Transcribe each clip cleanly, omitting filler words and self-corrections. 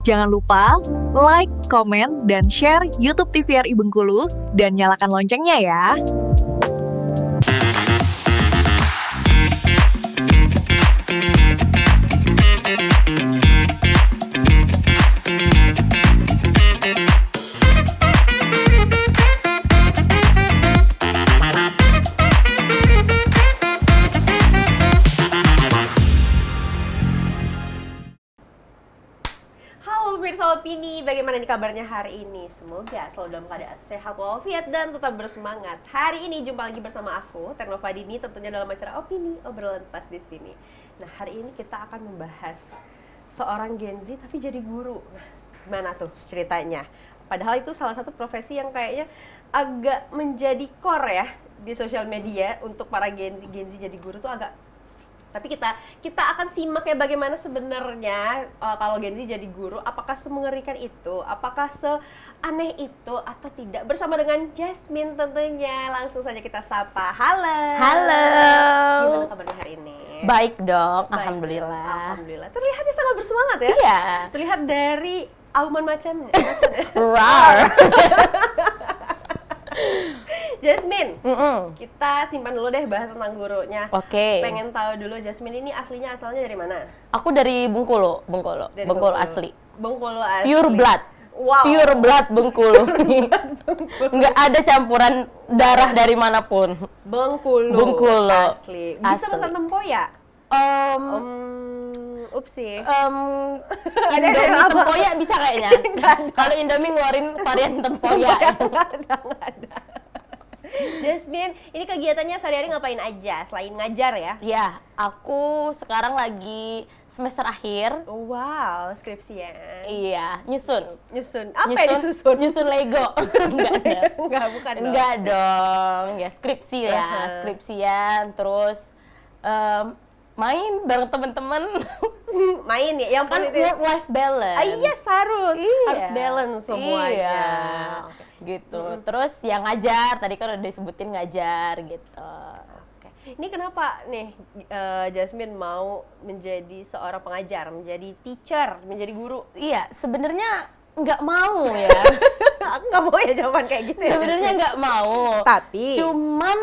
Jangan lupa like, komen, dan share YouTube TVRI Bengkulu dan nyalakan loncengnya ya. Pemirsa Opini, bagaimana nih kabarnya hari ini? Semoga selalu dalam keadaan sehat walafiat dan tetap bersemangat. Hari ini jumpa lagi bersama aku, Terno Fadini, tentunya dalam acara Opini, obrolan pas di sini. Nah, hari ini kita akan membahas seorang Gen Z tapi jadi guru. Nah, gimana tuh ceritanya? Padahal itu salah satu profesi yang kayaknya agak menjadi core ya di sosial media untuk para Gen Z jadi guru tuh agak. Tapi kita akan simak ya bagaimana sebenarnya kalau Gen Z jadi guru, apakah semengerikan itu, apakah seaneh itu atau tidak, bersama dengan Jasmine tentunya. Langsung saja kita sapa. Halo. Halo. Gimana kabarnya hari ini? Baik dong, Baik, alhamdulillah. Alhamdulillah. Terlihatnya sangat bersemangat ya? Iya. Terlihat dari auman macannya. Rar. Jasmine, kita simpan dulu deh bahas tentang gurunya. Oke. Pengen tahu dulu Jasmine ini asalnya dari mana? Aku dari Bengkulu Dari Bengkulu asli. Bengkulu asli. Pure blood. Wow. Pure blood Bengkulu. Nggak ada campuran darah dari manapun. Bengkulu. Asli. Bisa Asli. pesan tempoyak? Upsi. Indomie tempoyak bisa kayaknya. Kalau Indomie ngeluarin varian tempoyak. Nggak ada. Jasmine, ini kegiatannya sehari-hari ngapain aja selain ngajar ya? Ya, aku sekarang lagi semester akhir. Wow, skripsian. Iya, nyusun. Apa yang disusun? Nyusun Lego. Enggak ada. Bukan dong. Enggak dong. Ya, skripsi ya, skripsian, terus main bareng teman-teman. Main ya, yang Kan positif. work-life balance. Yes, harus. Iya. Harus balance semuanya. Iya. Oke. Gitu. Terus yang ngajar, tadi kan udah disebutin ngajar gitu. Oke. Ini kenapa nih Jasmine mau menjadi seorang pengajar, menjadi teacher, menjadi guru? Iya, sebenarnya nggak mau ya. Aku nggak mau ya jawaban kayak gitu ya. Sebenarnya nggak mau. Tapi cuman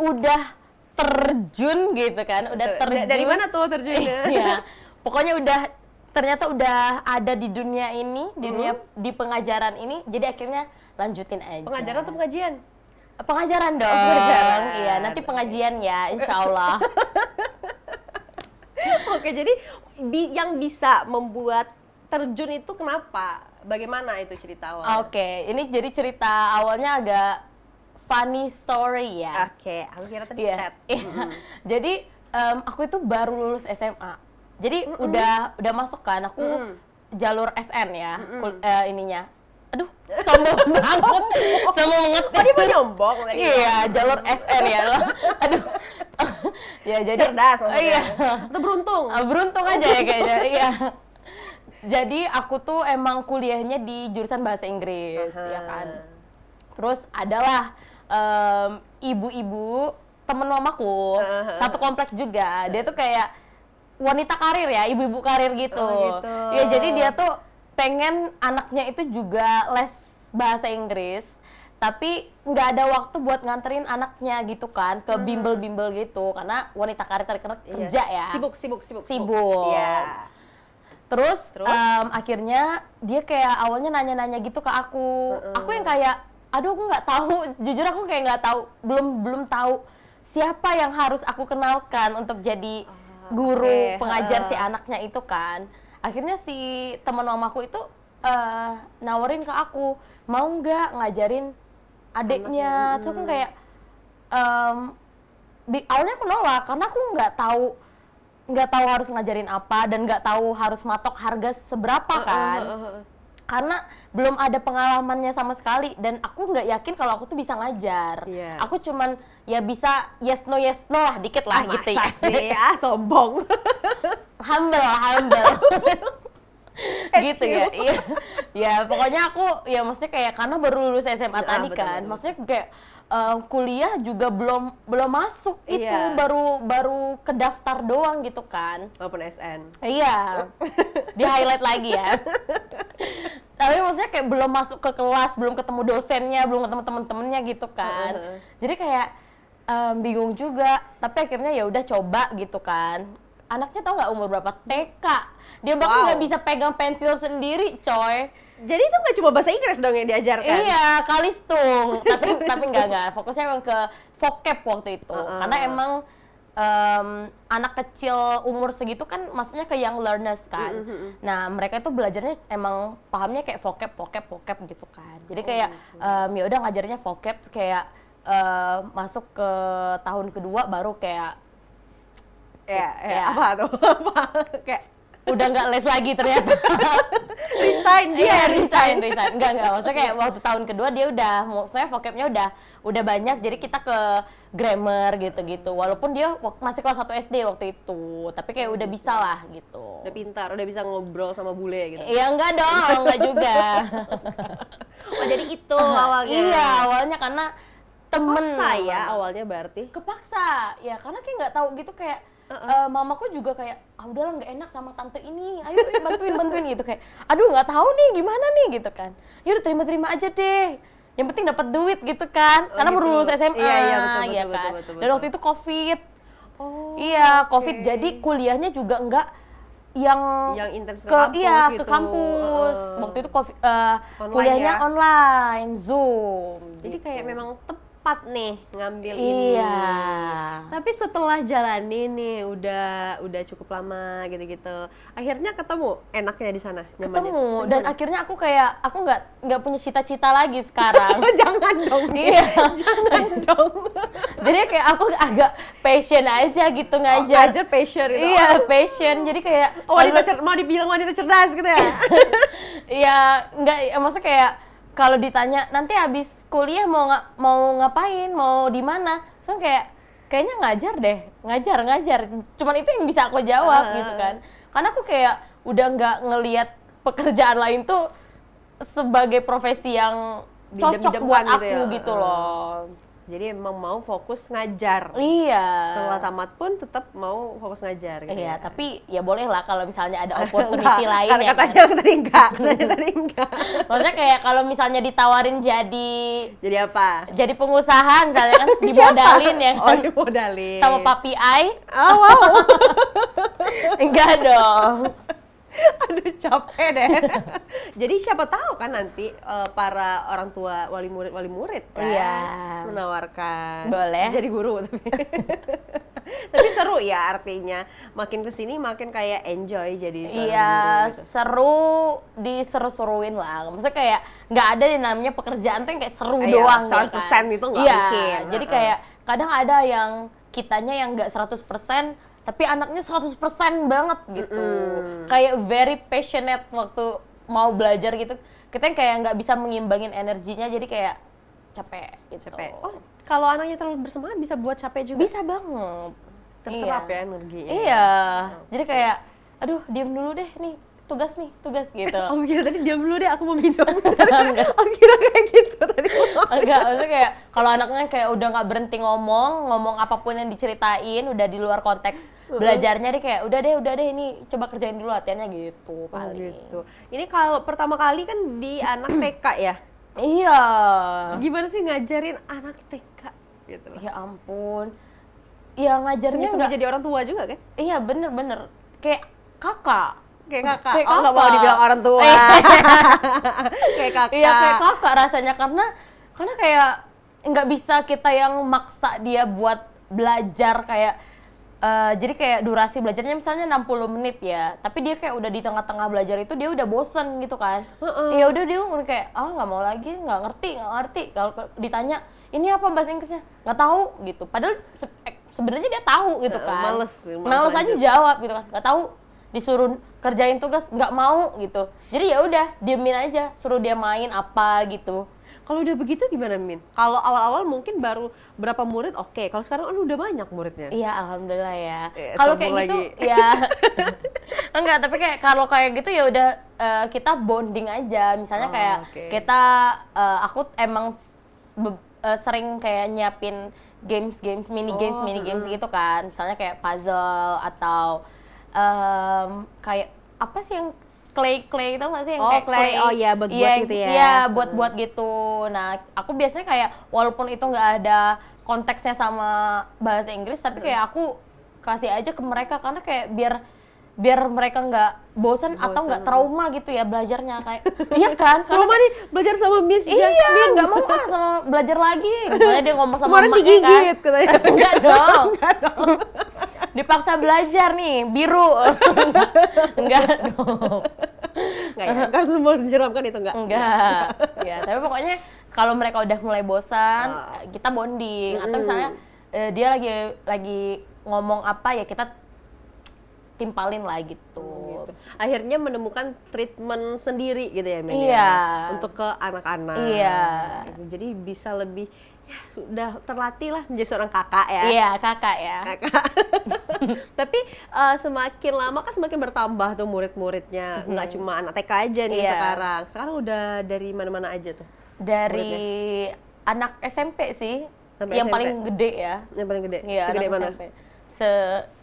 udah terjun gitu kan, udah terjun. Dari mana tuh terjunnya? Iya. Pokoknya ternyata udah ada di dunia ini, di pengajaran ini, jadi akhirnya lanjutin aja. Pengajaran atau pengajian? Pengajaran dong. Pengajaran. Iya, nanti pengajian ya, insya Allah. Oke, jadi yang bisa membuat terjun itu kenapa? Bagaimana itu cerita awalnya? Oke, ini jadi cerita awalnya agak funny story ya. Oke, aku kira tadi Iya. set. Jadi aku itu baru lulus SMA. Jadi udah masuk kan, aku jalur SN ya, ininya. Aduh, sombong banget. Sombong banget. Oh, dia mau nyombong tadi. Iya, jalur SN ya. Aduh. Ya jadi Cerdas maksudnya. Iya. Itu beruntung. Beruntung aja ya kayaknya. Iya. Jadi aku tuh emang kuliahnya di jurusan bahasa Inggris, ya kan. Terus adalah ibu-ibu temen mamaku, satu kompleks juga. Dia tuh kayak wanita karir ya, ibu-ibu karir gitu. Oh, gitu. Ya jadi dia tuh pengen anaknya itu juga les bahasa Inggris, tapi nggak ada waktu buat nganterin anaknya gitu kan ke bimbel-bimbel gitu, karena wanita karir kerja ya. Sibuk. Iya. Terus? Akhirnya dia kayak awalnya nanya-nanya gitu ke aku. Aku yang kayak, aduh aku nggak tahu, jujur aku kayak nggak tahu, belum tahu siapa yang harus aku kenalkan untuk jadi guru pengajar si anaknya itu kan. Akhirnya si teman mamaku itu nawarin ke aku, mau nggak ngajarin adiknya. Terus aku kayak awalnya aku nolak karena aku nggak tahu harus ngajarin apa dan nggak tahu harus matok harga seberapa kan. Karena belum ada pengalamannya sama sekali dan aku nggak yakin kalau aku tuh bisa ngajar. Aku cuman ya bisa yes no lah dikit lah gitu ya. Masa sih ya, sombong. Humble. Gitu ya. Iya. Ya pokoknya aku ya maksudnya kayak karena baru lulus SMA tadi kan. Maksudnya kayak kuliah juga belum masuk gitu, baru ke daftar doang gitu kan. Walaupun SN. Iya. Di highlight lagi ya. maksudnya kayak belum masuk ke kelas, belum ketemu dosennya, belum ketemu temen-temennya gitu kan. Jadi kayak bingung juga, tapi akhirnya ya udah coba gitu kan. Anaknya tau nggak umur berapa? TK. Dia bahkan nggak bisa pegang pensil sendiri, coy. Jadi itu nggak cuma bahasa Inggris dong yang diajarkan? Iya, kalistung. tapi nggak. Fokusnya emang ke vocab waktu itu. Karena emang anak kecil umur segitu kan maksudnya ke young learners kan. Nah, mereka itu belajarnya emang pahamnya kayak vocab gitu kan. Jadi kayak ya udah ngajarnya vocab kayak masuk ke tahun kedua baru kayak apa tuh? Kayak udah nggak les lagi ternyata. resign dia. Iya, resign. Enggak. Maksudnya kayak waktu tahun kedua dia udah, maksudnya vocabnya udah banyak, jadi kita ke grammar gitu-gitu. Walaupun dia masih kelas 1 SD waktu itu, tapi kayak udah bisa lah gitu. Udah pintar, udah bisa ngobrol sama bule gitu. Iya, enggak dong, enggak juga. Oh, jadi itu awalnya. Iya, awalnya karena temen. Kepaksa ya awalnya berarti? Kepaksa, ya karena kayak nggak tahu gitu kayak mamaku juga kayak, udahlah nggak enak sama tante ini, ayo bantuin gitu kayak, aduh nggak tahu nih gimana nih gitu kan, yaudah terima aja deh, yang penting dapat duit gitu kan, karena gitu. baru lulus SMA, iya, betul. Dan waktu itu COVID, Iya, COVID, jadi kuliahnya juga nggak yang intens ke kampus gitu. ke kampus. Waktu itu COVID, Online kuliahnya ya? online, Zoom. Jadi gitu. kayak memang tepat nih ngambil Iya. ini. Tapi setelah jalani nih udah cukup lama gitu-gitu. Akhirnya ketemu enaknya di sana, nyamannya. Ketemu dan akhirnya aku nggak punya cita-cita lagi sekarang. Jangan dong. Iya. Jangan dong. Jadi kayak aku agak passion aja gitu ngajar. Ngajar passion gitu. Iya, passion. Jadi kayak Mau dibilang wanita cerdas gitu ya. Iya, enggak, maksudnya kayak kalau ditanya nanti habis kuliah mau ngapain, mau di mana, so kayaknya ngajar deh, ngajar. Cuman itu yang bisa aku jawab gitu kan. Karena aku kayak udah nggak ngelihat pekerjaan lain tuh sebagai profesi yang cocok buat aku gitu loh. Jadi emang mau fokus ngajar. Iya. Setelah tamat pun tetap mau fokus ngajar gitu. Iya, tapi ya boleh lah kalau misalnya ada opportunity lain ya. Katanya tadi enggak. Maksudnya kayak kalau misalnya ditawarin jadi apa? Jadi pengusaha misalnya kan dimodalin ya kan. Oh, dimodalin. Sama Papi Ai. Oh, wow. Enggak dong. Aduh, capek deh. Jadi siapa tahu kan nanti para orang tua wali murid kan menawarkan. Boleh. Jadi guru tapi. Tapi seru ya artinya. Makin kesini makin kayak enjoy jadi seorang guru gitu. Seru, diseru-seruin lah. Maksudnya kayak nggak ada yang namanya pekerjaan tuh yang kayak seru doang 100% gitu kan. itu nggak mungkin. Jadi kayak kadang ada yang kitanya yang nggak 100%, tapi anaknya 100% banget gitu. Kayak very passionate waktu mau belajar gitu. Kita yang kayak nggak bisa mengimbangin energinya, jadi kayak capek gitu. Oh, kalau anaknya terlalu bersemangat bisa buat capek juga? Bisa banget. Terserap ya energinya. Iya. Jadi kayak, aduh diem dulu deh nih, tugas gitu. Oh kira tadi diam dulu deh, aku mau minum. Oh kira kayak gitu tadi. Enggak, maksudnya kayak kalau anaknya kayak udah nggak berhenti ngomong apapun yang diceritain, udah di luar konteks belajarnya, dia kayak udah deh ini coba kerjain dulu latihannya gitu paling. Gitu. Ini kalau pertama kali kan di anak TK ya? Iya. Gimana sih ngajarin anak TK gitu loh? Ya ampun. Ya ngajarnya Semi-semi jadi orang tua juga kan? Iya bener. Kayak kakak. Kayak kakak. Kayak Oh nggak mau kakak. dibilang orang tua. Kayak kakak. Iya kayak kakak rasanya karena kayak nggak bisa kita yang maksa dia buat belajar kayak jadi kayak durasi belajarnya misalnya 60 menit ya, tapi dia kayak udah di tengah-tengah belajar itu dia udah bosen gitu kan. Ya udah dia udah kayak nggak mau lagi, nggak ngerti. Kalau ditanya ini apa bahasa Inggrisnya, nggak tahu gitu. Padahal sebenarnya dia tahu gitu kan. Males aja jawab gitu kan, nggak tahu. Disuruh kerjain tugas nggak mau gitu. Jadi ya udah diemin aja, suruh dia main apa gitu. Kalau udah begitu gimana Min? Kalau awal-awal mungkin baru berapa murid oke. Kalau sekarang kan udah banyak muridnya. Iya alhamdulillah ya. Kalau kayak gitu lagi. ya enggak, tapi kayak kalau kayak gitu ya udah kita bonding aja. Misalnya kayak kita aku emang sering kayak nyiapin games mini games gitu kan. Misalnya kayak puzzle atau kayak apa sih yang clay itu nggak sih yang Oh, kayak clay. Oh, iya, buat gitu ya. Iya, buat gitu. Nah, aku biasanya kayak walaupun itu nggak ada konteksnya sama bahasa Inggris, tapi kayak aku kasih aja ke mereka karena kayak biar mereka nggak bosan atau nggak trauma gitu ya belajarnya kayak iya kan? Trauma nih belajar sama Miss Jasmine. Iya, nggak mau sama belajar lagi. Misalnya dia ngomong sama Kemarin emaknya digigit kan. katanya. Enggak dong. Dipaksa belajar nih, biru. Enggak dong. Enggak ya? Kan semua menyeramkan itu enggak? Enggak. Ya, tapi pokoknya kalau mereka udah mulai bosan, kita bonding. Atau misalnya dia lagi ngomong apa ya kita timpalin lah gitu. Akhirnya menemukan treatment sendiri gitu ya, Men? Iya. Ya? Untuk ke anak-anak. Iya. Gitu. Jadi bisa lebih, ya sudah terlatih lah menjadi seorang kakak ya. Iya, kakak ya. Kakak. Tapi semakin lama kan semakin bertambah tuh murid-muridnya. Nggak cuma anak TK aja nih Iya. sekarang. Sekarang udah dari mana-mana aja tuh? Dari anak SMP sih, Sampai yang SMP? paling gede ya. Yang paling gede? Iya, Segede anak mana? SMP.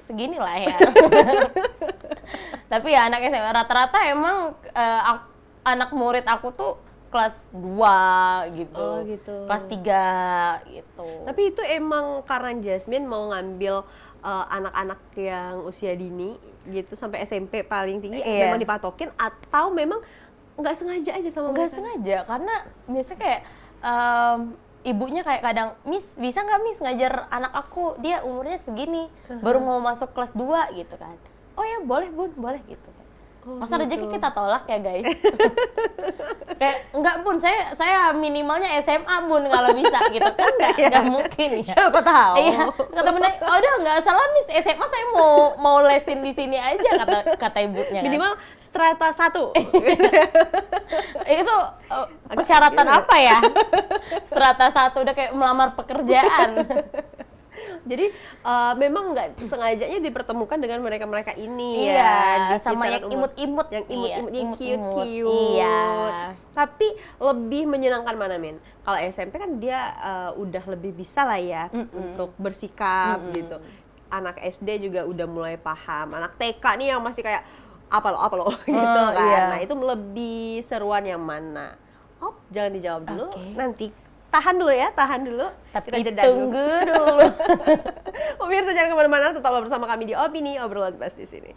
Segini lah ya. Tapi ya anak SMP rata-rata emang anak murid aku tuh kelas 2 gitu. Oh, gitu. Kelas 3 gitu. Tapi itu emang karena Jasmine mau ngambil anak-anak yang usia dini gitu sampai SMP paling tinggi, Iya. memang dipatokin atau memang nggak sengaja aja sama Nggak mereka? sengaja karena biasanya kayak ibunya kayak kadang, Miss bisa nggak Miss ngajar anak aku, dia umurnya segini, baru mau masuk kelas 2 gitu kan. Oh ya boleh Bun, boleh gitu. Masa rezeki kita tolak ya guys? Kayak enggak Bun, saya minimalnya SMA Bun kalau bisa gitu kan nggak mungkin ya. Siapa tahu. Iya, kata bunda, oh udah nggak salah Miss, SMA saya mau lesin di sini aja kata ibunya kan. Minimal strata 1. Itu persyaratan apa ya? Strata 1 udah kayak melamar pekerjaan. Jadi memang nggak sengajanya dipertemukan dengan mereka-mereka ini Iya, ya. Di sama kisaran yang umur. imut-imut. Yang imut-imut, yang imut-imut. cute-cute. Iya. Tapi lebih menyenangkan mana, Min? Kalau SMP kan dia udah lebih bisa lah ya untuk bersikap gitu. Anak SD juga udah mulai paham. Anak TK nih yang masih kayak apa lo gitu kan. Iya. Nah, itu lebih seruan yang mana? Oh, jangan dijawab dulu. Oke. Nanti tahan dulu ya, tahan dulu. Tapi Kita jeda tunggu dulu. Pemirsa jangan kemana-mana, tetaplah bersama kami di Opini Obrolan Pas di sini.